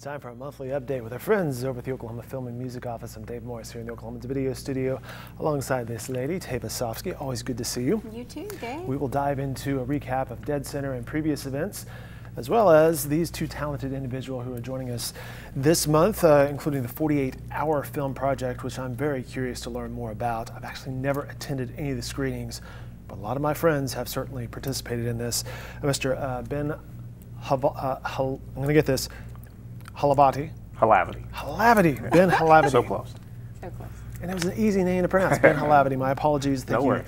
It's time for a monthly update with our friends over at the Oklahoma Film and Music Office. I'm Dave Morris here in the Oklahoman's video studio alongside this lady, Tava Sofsky. Always good to see you. You too, Dave. We will dive into a recap of Dead Center and previous events, as well as these two talented individuals who are joining us this month, including the 48-hour film project, which I'm very curious to learn more about. I've actually never attended any of the screenings, but a lot of my friends have certainly participated in this. Mr. Ben I'm going to get this. Hlavaty. Hlavaty. Ben Hlavaty. So close. So close. And it was an easy name to pronounce. Ben Hlavaty. My apologies. Thank you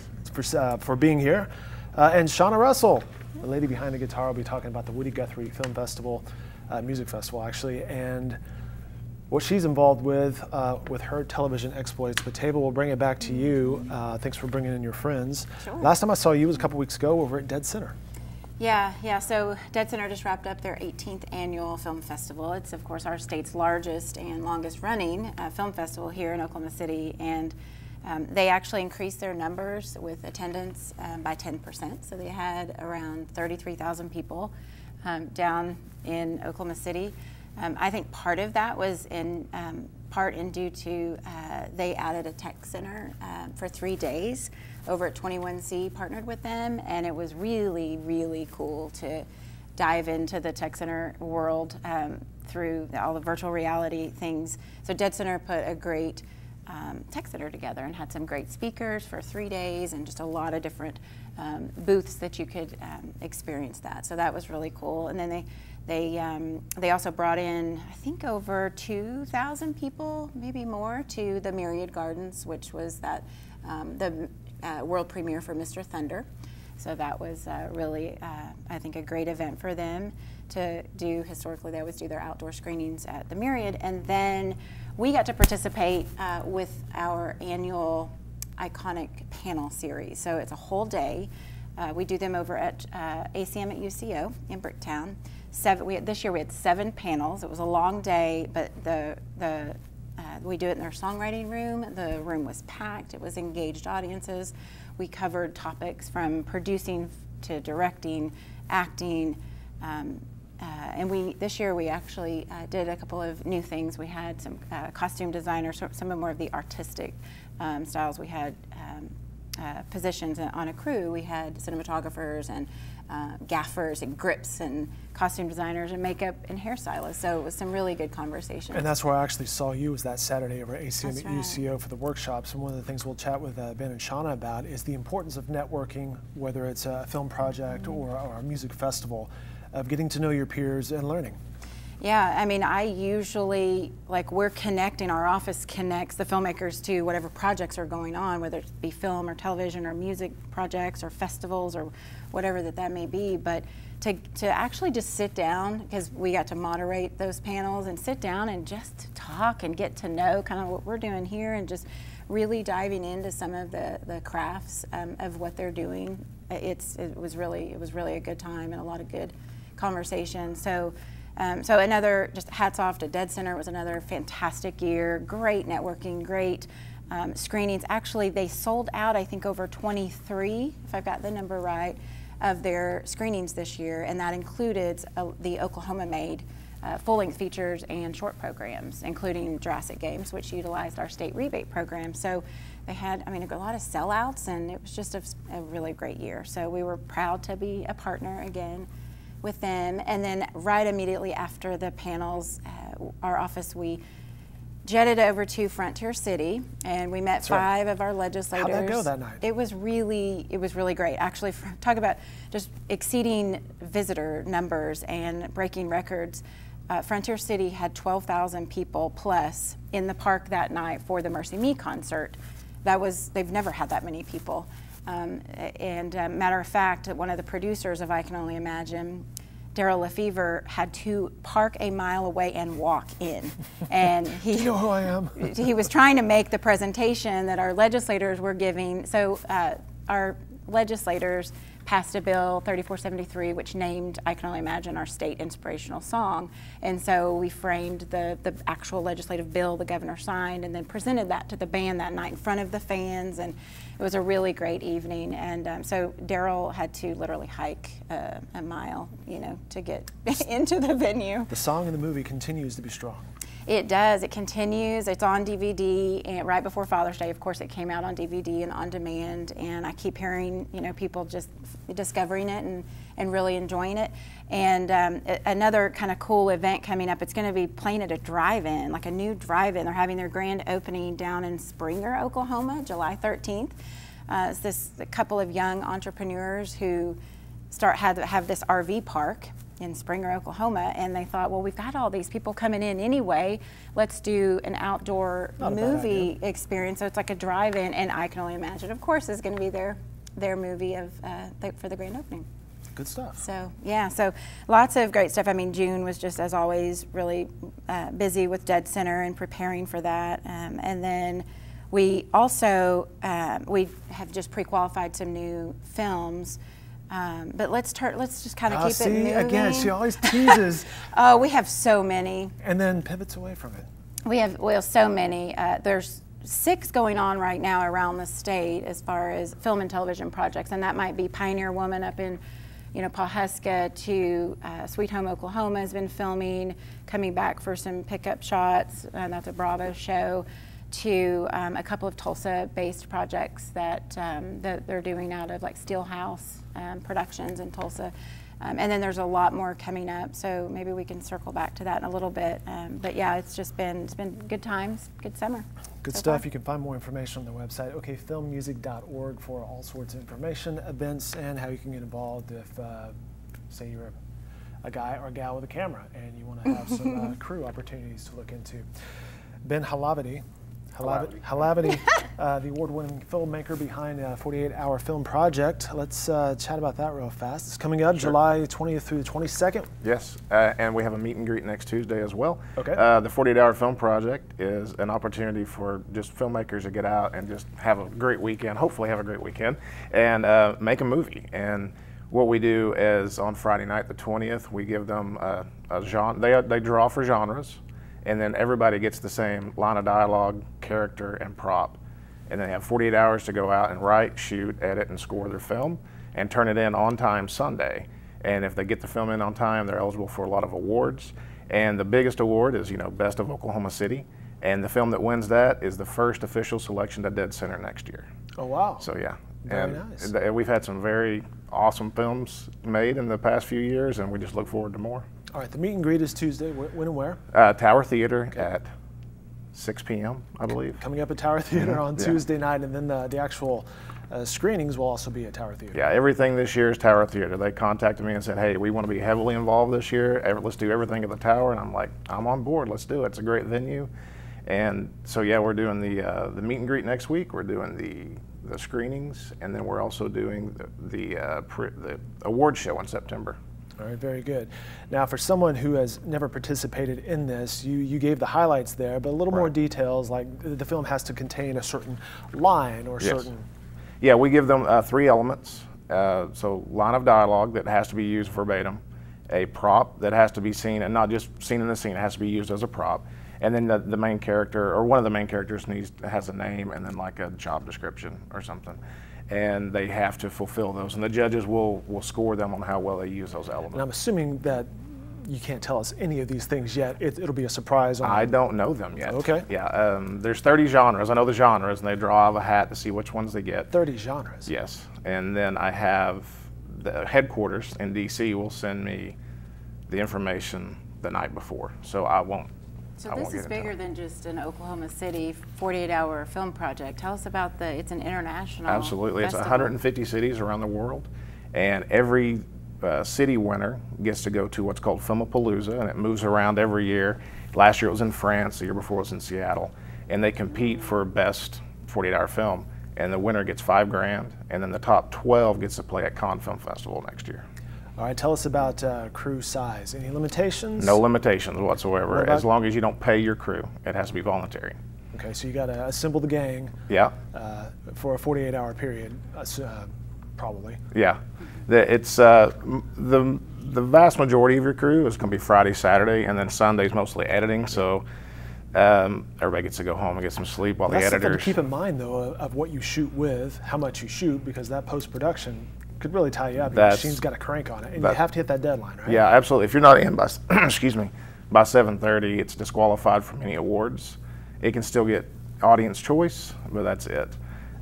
for being here. And Shawna Russell, the lady behind the guitar, will be talking about the Woody Guthrie Film Festival, music festival actually, and what she's involved with her television exploits. But Tava, we'll bring it back to you. Thanks for bringing in your friends. Sure. Last time I saw you was a couple weeks ago over at Dead Center. Yeah, so Dead Center just wrapped up their 18th annual film festival. It's, of course, our state's largest and longest running film festival here in Oklahoma City, and they actually increased their numbers with attendance by 10%. So they had around 33,000 people down in Oklahoma City. I think part of that was in part due to they added a tech center for 3 days over at 21C, partnered with them, and it was really, really cool to dive into the tech center world through all the virtual reality things. So Dead Center put a great tech center together and had some great speakers for 3 days and just a lot of different booths that you could experience that. So that was really cool. And then they also brought in, I think, over 2,000 people, maybe more, to the Myriad Gardens, which was that the world premiere for Mr. Thunder. So that was really, I think, a great event for them to do. Historically, they always do their outdoor screenings at the Myriad. And then we got to participate with our annual iconic panel series. So it's a whole day. We do them over at ACM at UCO in Bricktown. This year we had 7 panels. It was a long day, but we do it in their songwriting room. The room was packed. It was engaged audiences. We covered topics from producing to directing, acting, and this year we actually did a couple of new things. We had some costume designers, some of more of the artistic styles. We had positions on a crew. We had cinematographers and gaffers and grips and costume designers and makeup and hairstylists. So it was some really good conversations. And that's where I actually saw you, was that Saturday over at ACM at right. UCO for the workshops. And one of the things we'll chat with Ben and Shawna about is the importance of networking, whether it's a film project or a music festival, of getting to know your peers and learning. Yeah, I mean, I usually, we're connecting, our office connects the filmmakers to whatever projects are going on, whether it be film or television or music projects or festivals or whatever that may be. But to actually just sit down, because we got to moderate those panels, and sit down and just talk and get to know kind of what we're doing here, and just really diving into some of the crafts of what they're doing. It was really a good time and a lot of good conversation. So another, just hats off to Dead Center. It was another fantastic year, great networking, great screenings. Actually, they sold out, I think, over 23, if I've got the number right, of their screenings this year, and that included the Oklahoma made full-length features and short programs, including Jurassic Games, which utilized our state rebate program. So they had, a lot of sellouts, and it was just a really great year. So we were proud to be a partner again with them. And then right immediately after the panels, our office, we jetted over to Frontier City, and we met 5 of our legislators. How'd that go that night? It was really great. Actually, talk about just exceeding visitor numbers and breaking records. Frontier City had 12,000 people plus in the park that night for the Mercy Me concert. They've never had that many people. Matter of fact, one of the producers of I Can Only Imagine, Daryl Lefevre, had to park a mile away and walk in. And Do you know who I am? He was trying to make the presentation that our legislators were giving. So our legislators passed a bill, 3473, which named I Can Only Imagine our state inspirational song. And so we framed the actual legislative bill the governor signed and then presented that to the band that night in front of the fans. And it was a really great evening. And so Daryl had to literally hike a mile, you know, to get into the venue. The song in the movie continues to be strong. It does. It continues. It's on DVD, and right before Father's Day, of course, it came out on DVD and on demand. And I keep hearing, you know, people just discovering it and really enjoying it. And another kind of cool event coming up. It's going to be playing at a drive-in, like a new drive-in. They're having their grand opening down in Springer, Oklahoma, July 13th. It's this couple of young entrepreneurs who have this RV park in Springer, Oklahoma, and they thought, well, we've got all these people coming in anyway, let's do an outdoor movie experience. So it's like a drive-in, and I Can Only Imagine, of course, is going to be their movie for the grand opening. Good stuff. So yeah, so lots of great stuff. I mean, June was just, as always, really busy with Dead Center and preparing for that, and then we also we have just pre-qualified some new films. But let's just kind of keep it moving. Again, she always teases. Oh, we have so many. And then pivots away from it. We have so many. There's 6 going on right now around the state as far as film and television projects, and that might be Pioneer Woman up in, you know, Pawhuska, to Sweet Home Oklahoma has been filming, coming back for some pickup shots. That's a Bravo show. To a couple of Tulsa-based projects that they're doing out of like Steelhouse Productions in Tulsa. And then there's a lot more coming up, so maybe we can circle back to that in a little bit. But yeah, it's been good times, good summer. Good stuff. You can find more information on the website, okfilmmusic.org, for all sorts of information, events, and how you can get involved if, say, you're a guy or a gal with a camera and you want to have some crew opportunities to look into. Ben Hlavaty, the award-winning filmmaker behind 48-Hour Film Project. Let's chat about that real fast. It's coming up July 20th through the 22nd. Yes, and we have a meet and greet next Tuesday as well. Okay. The 48-Hour Film Project is an opportunity for just filmmakers to get out and just have a great weekend, hopefully have a great weekend, and make a movie. And what we do is on Friday night, the 20th, we give them a genre. They draw for genres. And then everybody gets the same line of dialogue, character, and prop. And they have 48 hours to go out and write, shoot, edit, and score their film, and turn it in on time Sunday. And if they get the film in on time, they're eligible for a lot of awards. And the biggest award is, you know, Best of Oklahoma City. And the film that wins that is the first official selection to Dead Center next year. Oh, wow. So yeah. Very and nice. We've had some very awesome films made in the past few years, and we just look forward to more. All right, the meet and greet is Tuesday. When and where? Tower Theater at 6 p.m., I believe. Coming up at Tower Theater on Tuesday night, and then the actual screenings will also be at Tower Theater. Yeah, everything this year is Tower Theater. They contacted me and said, hey, we want to be heavily involved this year. Let's do everything at the Tower. And I'm like, I'm on board. Let's do it. It's a great venue. And so, yeah, we're doing the meet and greet next week. We're doing the screenings, and then we're also doing the award show in September. All right, very good. Now, for someone who has never participated in this, you gave the highlights there, but a little more details, like the film has to contain a certain line or certain... Yeah, we give them 3 elements. So line of dialogue that has to be used verbatim, a prop that has to be seen, and not just seen in the scene, it has to be used as a prop. And then the main character, or one of the main characters, has a name and then like a job description or something. And they have to fulfill those. And the judges will score them on how well they use those elements. And I'm assuming that you can't tell us any of these things yet. It'll be a surprise. I don't know them yet. Okay. Yeah, there's 30 genres. I know the genres, and they draw out of a hat to see which ones they get. 30 genres? Yes. And then I have the headquarters in D.C. will send me the information the night before. So I won't. So this is bigger than just an Oklahoma City 48-hour film project. Tell us about it's an international Absolutely. festival. It's 150 cities around the world, and every city winner gets to go to what's called Filmapalooza, and it moves around every year. Last year it was in France, the year before it was in Seattle, and they compete for best 48-hour film, and the winner gets $5 grand, and then the top 12 gets to play at Cannes Film Festival next year. All right, tell us about crew size. Any limitations? No limitations whatsoever. As long as you don't pay your crew, it has to be voluntary. Okay, so you got to assemble the gang. Yeah. For a 48-hour period, probably. Yeah. It's the vast majority of your crew is going to be Friday, Saturday, and then Sunday's mostly editing. So everybody gets to go home and get some sleep while the That's editors. something to keep in mind, though, of what you shoot with, how much you shoot, because that post-production could really tie you up. Your machine's got a crank on it, and you have to hit that deadline, right? Yeah, absolutely. If you're not in by excuse me, by 7:30, it's disqualified from any awards. It can still get audience choice, but that's it.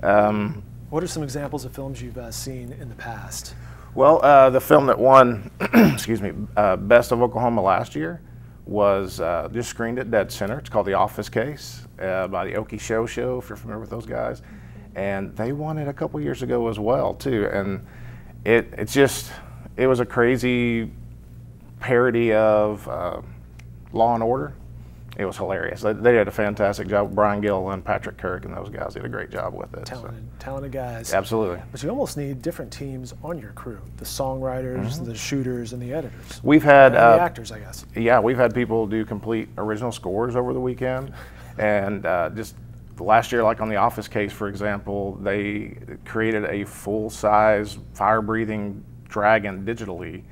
What are some examples of films you've seen in the past? Well, the film that won, excuse me, Best of Oklahoma last year was just screened at Dead Center. It's called The Office Case by the Okemah Show, if you're familiar with those guys. And they won it a couple years ago as well, too. And it was a crazy parody of Law and Order. It was hilarious. They did a fantastic job. Brian Gill and Patrick Kirk and those guys did a great job with it. Talented guys. Absolutely. But you almost need different teams on your crew: the songwriters, the shooters, and the editors. We've had and the actors, I guess. Yeah, we've had people do complete original scores over the weekend, and just last year, like on The Office Case, for example, they created a full-size fire-breathing dragon digitally,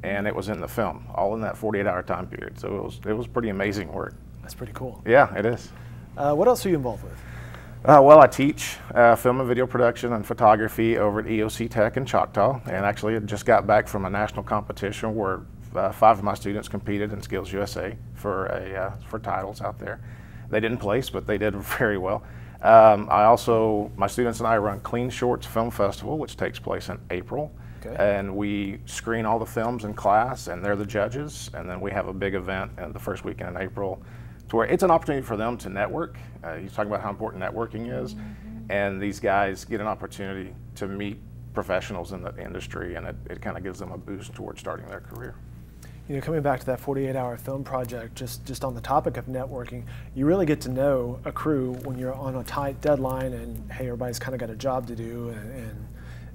and it was in the film, all in that 48-hour time period. So it was pretty amazing work. That's pretty cool. Yeah, it is. What else are you involved with? Well, I teach film and video production and photography over at EOC Tech in Choctaw, and actually I just got back from a national competition where 5 of my students competed in Skills USA for titles out there. They didn't place, but they did very well. My students and I run Clean Shorts Film Festival, which takes place in April. Okay. And we screen all the films in class, and they're the judges. And then we have a big event the first weekend in April, to where it's an opportunity for them to network. He's talking about how important networking is, and these guys get an opportunity to meet professionals in the industry, and it kind of gives them a boost towards starting their career. You know, coming back to that 48-hour film project, just on the topic of networking, you really get to know a crew when you're on a tight deadline and, hey, everybody's kind of got a job to do and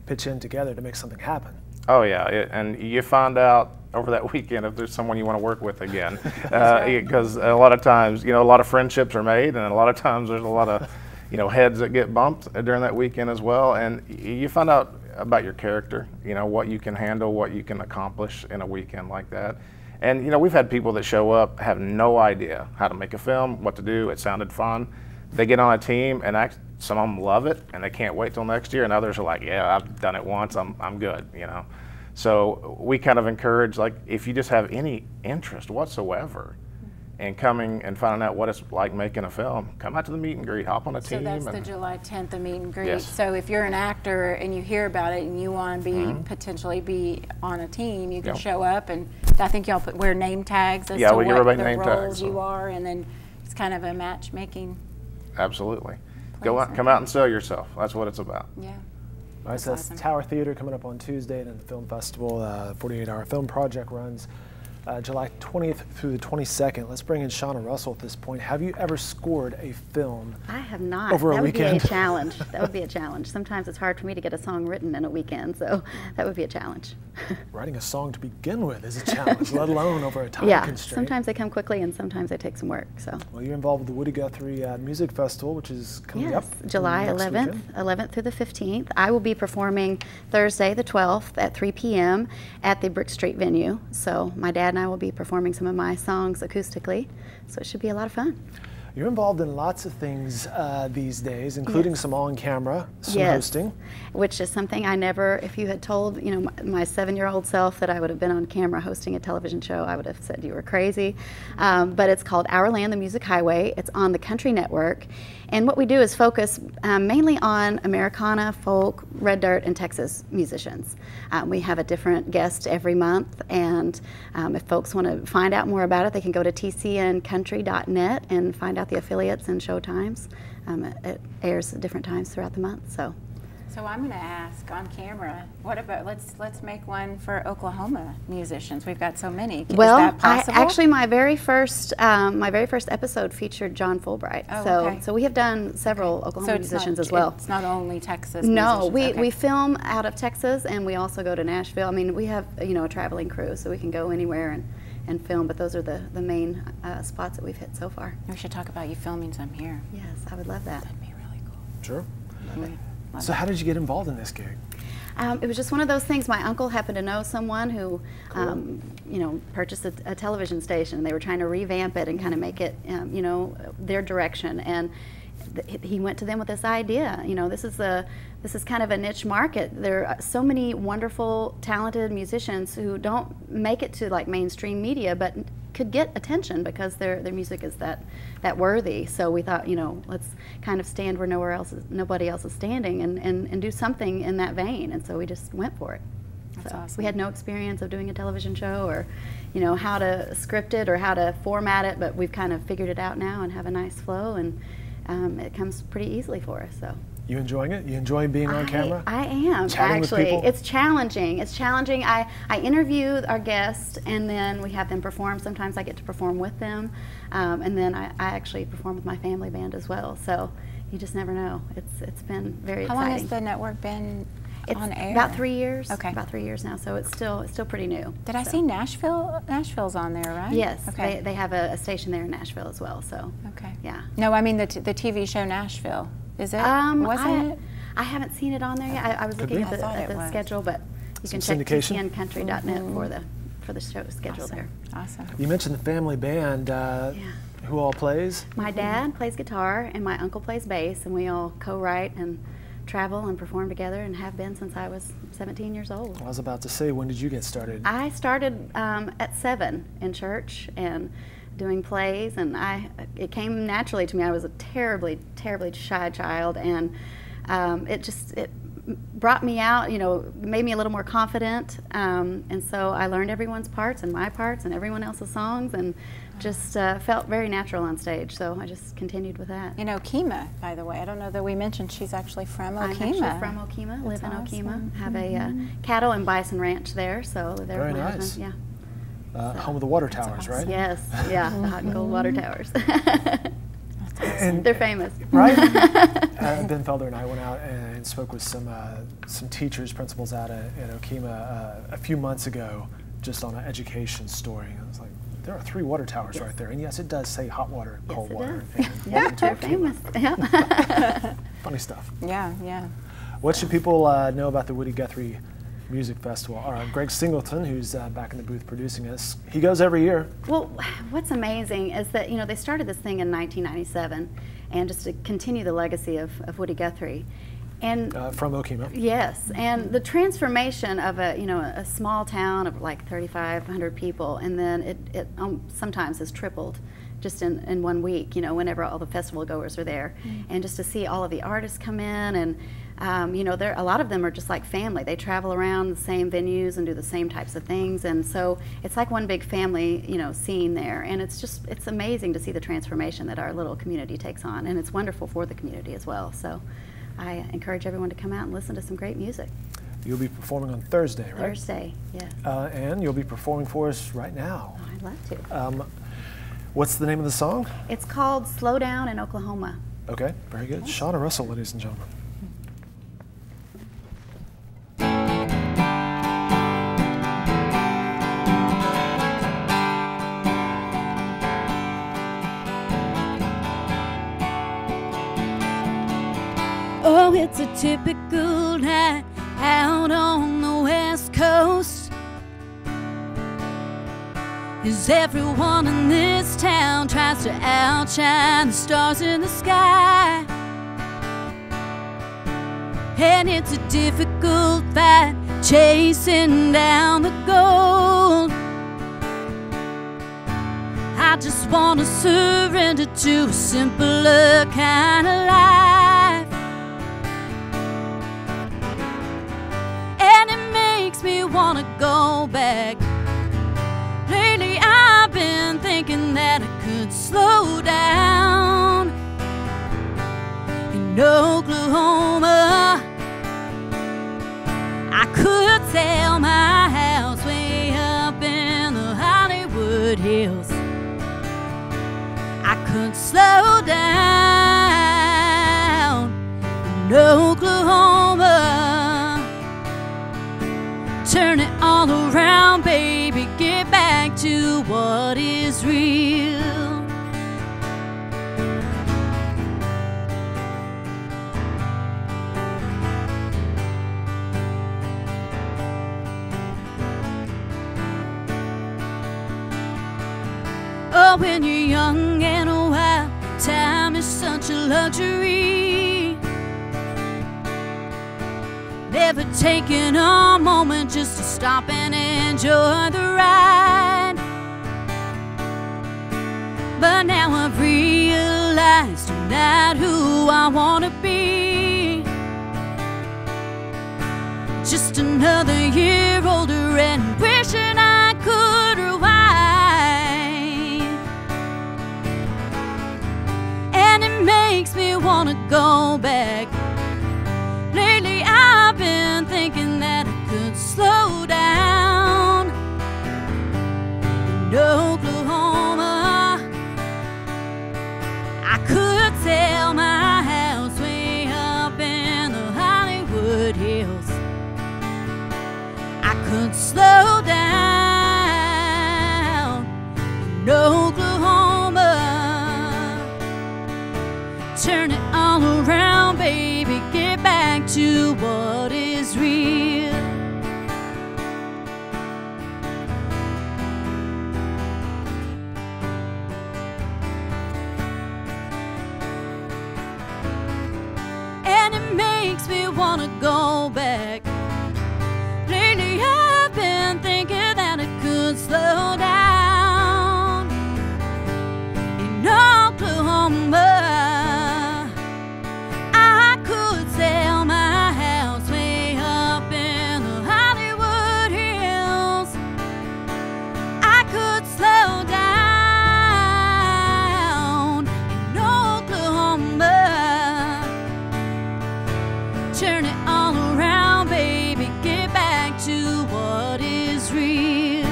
pitch in together to make something happen. Oh, yeah, and you find out over that weekend if there's someone you want to work with again. Because a lot of times, a lot of friendships are made, and a lot of times there's a lot of, heads that get bumped during that weekend as well. And you find out about your character, what you can handle, what you can accomplish in a weekend like that. And we've had people that show up, have no idea how to make a film, what to do. It sounded fun. They get on a team, and some of them love it, and they can't wait till next year. And others are like, yeah, I've done it once, I'm good, So we kind of encourage, like, if you just have any interest whatsoever in coming and finding out what it's like making a film, come out to the meet and greet, hop on a team. So that's the July 10th, the meet and greet. Yes. So if you're an actor and you hear about it and you want to potentially be on a team, you can show up, and I think y'all wear name tags as to we give what everybody the name roles tags, you are, and then it's kind of a matchmaking. Absolutely. Come out and sell yourself. That's what it's about. Yeah. All right, so that's Tower Theater coming up on Tuesday, and then the film festival, 48-hour film project runs July 20th through the 22nd. Let's bring in Shawna Russell at this point. Have you ever scored a film? I have not. Over a weekend? That would be a challenge. That would be a challenge. Sometimes it's hard for me to get a song written in a weekend, so that would be a challenge. Writing a song to begin with is a challenge, let alone over a time constraint. Sometimes they come quickly and sometimes they take some work. So. Well, you're involved with the Woody Guthrie Music Festival, which is coming up. July 11th through the 15th. I will be performing Thursday the 12th at 3 p.m. at the Brick Street venue. So my dad and I will be performing some of my songs acoustically. So it should be a lot of fun. You're involved in lots of things these days, including some on-camera, some hosting. Which is something I never, if you had told my 7-year-old self that I would have been on camera hosting a television show, I would have said you were crazy. But it's called Our Land, the Music Highway. It's on the Country Network. And what we do is focus mainly on Americana, folk, Red Dirt, and Texas musicians. We have a different guest every month, and if folks want to find out more about it, they can go to tcncountry.net and find out the affiliates and show times. It airs at different times throughout the month. So I'm going to ask on camera, what about, let's make one for Oklahoma musicians. We've got so many. Well, is that possible? Actually my very first episode featured John Fulbright. Oh, so we have done several Oklahoma musicians as well. It's not only Texas No, musicians. we film out of Texas, and we also go to Nashville. I mean, we have a traveling crew, so we can go anywhere and film, but those are the main spots that we've hit so far. We should talk about you filming some here. Yes, I would love that. That'd be really cool. Sure. Love it. So how did you get involved in this gig? It was just one of those things. My uncle happened to know someone who, you know, purchased a television station. They were trying to revamp it and kind of make it, you know, their direction. And he went to them with this idea. You know, this is kind of a niche market. There are so many wonderful, talented musicians who don't make it to like mainstream media, but could get attention because their music is that worthy. So we thought, you know, let's kind of stand where nobody else is standing and do something in that vein. And so we just went for it. That's awesome. We had no experience of doing a television show or, you know, how to script it or how to format it, but we've kind of figured it out now and have a nice flow, and it comes pretty easily for us. So. You enjoying it? You enjoy being on camera? I am, Chatting actually. with people? It's challenging. It's challenging. I interview our guests, and then we have them perform. Sometimes I get to perform with them, and then I actually perform with my family band as well. So you just never know. It's been very exciting. How long has the network been on air? About 3 years. Okay. About 3 years now, so it's still pretty new. Did I see Nashville? Nashville's on there, right? Yes. Okay. They have a station there in Nashville as well. So. Okay. Yeah. No, I mean the TV show Nashville. Is it? Wasn't it? I haven't seen it on there yet. I was looking at the schedule, but you can check tcncountry.net for the show schedule there. Awesome. You mentioned the family band. Who all plays? My dad plays guitar, and my uncle plays bass, and we all co-write and travel and perform together, and have been since I was 17 years old. I was about to say, when did you get started? I started at 7 in church and doing plays, and it came naturally to me. I was a terribly shy child, and it brought me out, you know, made me a little more confident, and so I learned everyone's parts and my parts and everyone else's songs, and just felt very natural on stage, so I just continued with that. In Okemah, by the way, I don't know that we mentioned she's actually from Okemah. I'm actually from Okemah, live in Okemah, have a cattle and bison ranch there, so there. Very with my nice. husband, Home of the water towers, right? Yes, yeah, the hot and cold water towers. And, they're famous. Right? Ben Felder and I went out and spoke with some teachers, principals out at Okemah a few months ago, just on an education story. And I was like, there are 3 water towers right there. And yes, it does say hot water, cold water. Does. And Yeah, they're famous. Yeah. Funny stuff. Yeah, yeah. What should people know about the Woody Guthrie Music Festival? Greg Singleton, who's back in the booth producing us, he goes every year. Well, what's amazing is that, you know, they started this thing in 1997, and just to continue the legacy of Woody Guthrie. And from Okemah. Yes, and the transformation of a small town of like 3,500 people, and then it sometimes has tripled just in 1 week, you know, whenever all the festival goers are there. And just to see all of the artists come in, and you know, a lot of them are just like family. They travel around the same venues and do the same types of things, and so it's like one big family, you know, scene there. And it's amazing to see the transformation that our little community takes on, and it's wonderful for the community as well. So I encourage everyone to come out and listen to some great music. You'll be performing on Thursday, right? Thursday, yes. And you'll be performing for us right now. Oh, I'd love to. What's the name of the song? It's called Slow Down in Oklahoma. Okay, very good. Shawna Russell, ladies and gentlemen. Oh, it's a typical night out on the West Coast, as everyone in this town tries to outshine the stars in the sky. And it's a difficult fight chasing down the gold. I just want to surrender to a simpler kind of life, and it makes me want to go back. Lately I've been thinking that I could slow down in Oklahoma. I could sell my house way up in the Hollywood Hills. I could slow down in Oklahoma. Turn it all around, baby, get back to what is real. But when you're young and wild, time is such a luxury. Never taking a moment just to stop and enjoy the ride. But now I've realized I'm not who I want to be. Just another year older and wishing I could rewind. And it makes me want to go back. Lately I've been thinking that I could slow down. In Oklahoma, I could sell my house way up in the Hollywood Hills. I could slow down in Oklahoma. Turn it all around, baby, get back to what is real. And it makes me want to go back. Lately I've been thinking that I could slow down in Oklahoma. I could sell my house way up in the Hollywood Hills. I could slow down in Oklahoma. Turn it all around, baby, get back to what is real.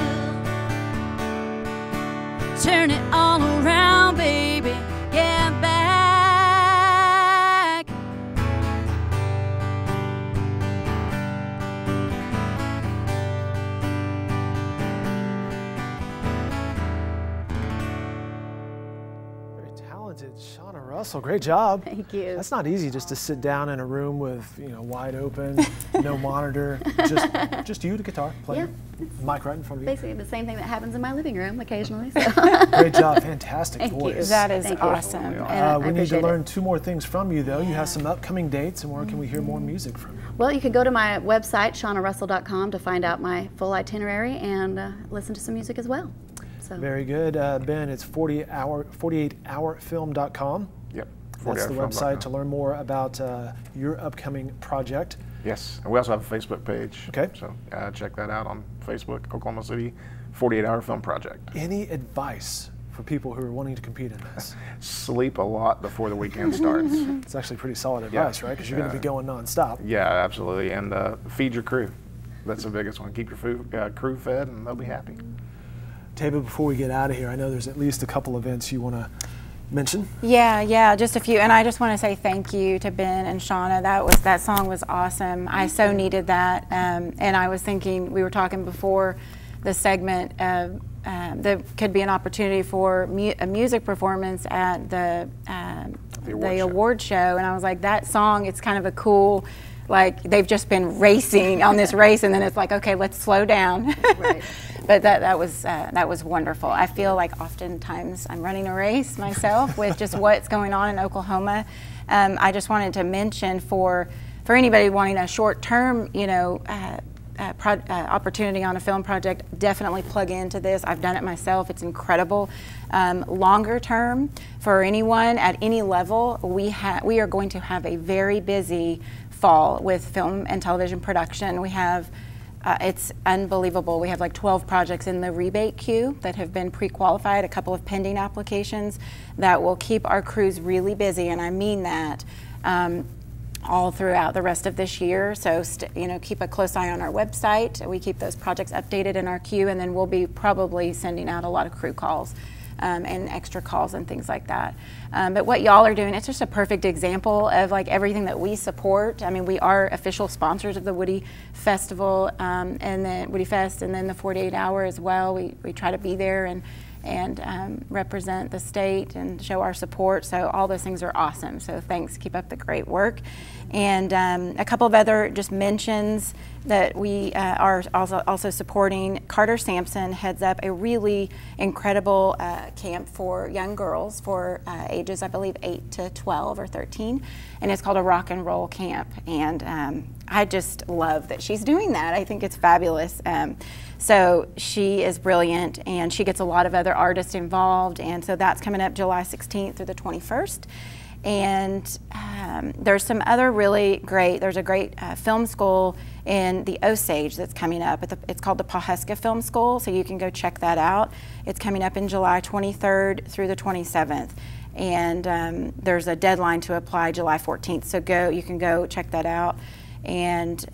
Turn it all around, baby, get back. Very talented Shawna Russell. Great job. Thank you. That's not easy just to sit down in a room with, wide open, no monitor, just you, the guitar, playing, mic right in front of you. Basically the same thing that happens in my living room occasionally. So. Great job, fantastic Thank you. voice. That is Thank you. awesome. And We I need to appreciate learn it. 2 more things from you, though. You have some upcoming dates, and where can we hear more music from you? Well, you can go to my website, shawnarussell.com, to find out my full itinerary and listen to some music as well. So. Very good. Ben, it's 48hourfilm.com. Yep. That's the 48hourfilm.com. website to learn more about your upcoming project. Yes, and we also have a Facebook page. Okay. So check that out on Facebook, Oklahoma City 48-Hour Film Project. Any advice for people who are wanting to compete in this? Sleep a lot before the weekend starts. It's actually pretty solid advice, right? Because you're going to be going nonstop. Yeah, absolutely. And feed your crew. That's the biggest one. Keep your crew fed, and they'll be happy. Tava, before we get out of here, I know there's at least a couple events you want to mention. Yeah, just a few. And I just want to say thank you to Ben and Shawna. That song was awesome. I so needed that. And I was thinking, we were talking before the segment, there could be an opportunity for a music performance at the award show. And I was like, that song, it's kind of a cool, like they've just been racing on this race, and then it's like, okay, let's slow down. Right. But that was wonderful. I feel like oftentimes I'm running a race myself with just what's going on in Oklahoma. I just wanted to mention for anybody wanting a short-term, opportunity on a film project, definitely plug into this. I've done it myself. It's incredible. Longer term, for anyone at any level, we are going to have a very busy fall with film and television production. We have it's unbelievable. We have like 12 projects in the rebate queue that have been pre-qualified, a couple of pending applications that will keep our crews really busy, and I mean that. All throughout the rest of this year. So, keep a close eye on our website. We keep those projects updated in our queue, and then we'll be probably sending out a lot of crew calls and extra calls and things like that. But what y'all are doing, it's just a perfect example of like everything that we support. I mean, we are official sponsors of the Woody Festival and the Woody Fest, and then the 48 Hour as well. We try to be there and represent the state and show our support. So all those things are awesome. So thanks, keep up the great work. And a couple of other just mentions. that we are also supporting. Carter Sampson heads up a really incredible camp for young girls for ages, I believe, 8 to 12 or 13, and it's called a rock and roll camp. And I just love that she's doing that. I think it's fabulous. So she is brilliant, and she gets a lot of other artists involved, and so that's coming up July 16th through the 21st. And there's some other really great, there's a great film school in the Osage that's coming up. It's called the Pawhuska Film School, so you can go check that out. It's coming up in July 23rd through the 27th. And there's a deadline to apply July 14th, so you can go check that out. And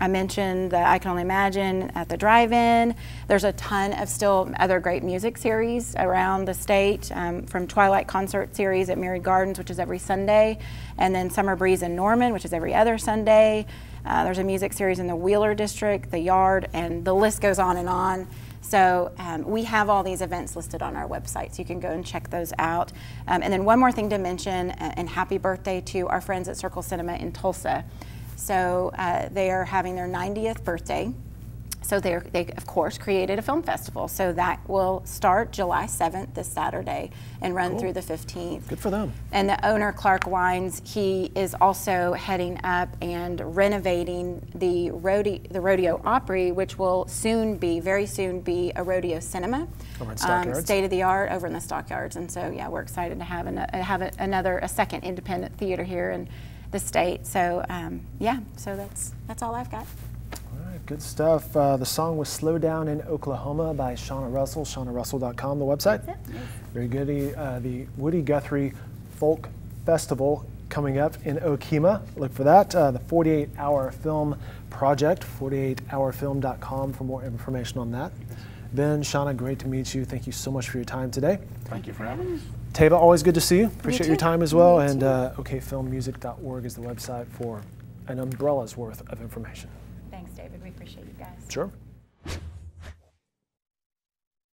I mentioned the I Can Only Imagine at the drive-in. There's a ton of still other great music series around the state, from Twilight Concert Series at Mary Gardens, which is every Sunday, and then Summer Breeze in Norman, which is every other Sunday. There's a music series in the Wheeler District, the Yard, and the list goes on and on. So we have all these events listed on our website, so you can go and check those out. And then one more thing to mention, and happy birthday to our friends at Circle Cinema in Tulsa. So they are having their 90th birthday. So they of course created a film festival. So that will start July 7th, this Saturday, and run through the 15th. Good for them. And the owner, Clark Wines, he is also heading up and renovating the Rodeo Opry, which will very soon be a rodeo cinema. Over in Stockyards. State of the art over in the Stockyards. And so yeah, we're excited to have a second independent theater here in the state. So yeah, so that's all I've got. All right, good stuff. The song was Slow Down in Oklahoma by Shawna Russell, shawnarussell.com, the website. That's it. Yes. Very good. The Woody Guthrie Folk Festival coming up in Okemah. Look for that. The 48-hour film project, 48hourfilm.com for more information on that. Ben, Shawna, great to meet you. Thank you so much for your time today. Thank you for having us. Tava, always good to see you. Appreciate your time as well. Me And too. okfilmmusic.org is the website for an umbrella's worth of information. Thanks, David. We appreciate you guys. Sure.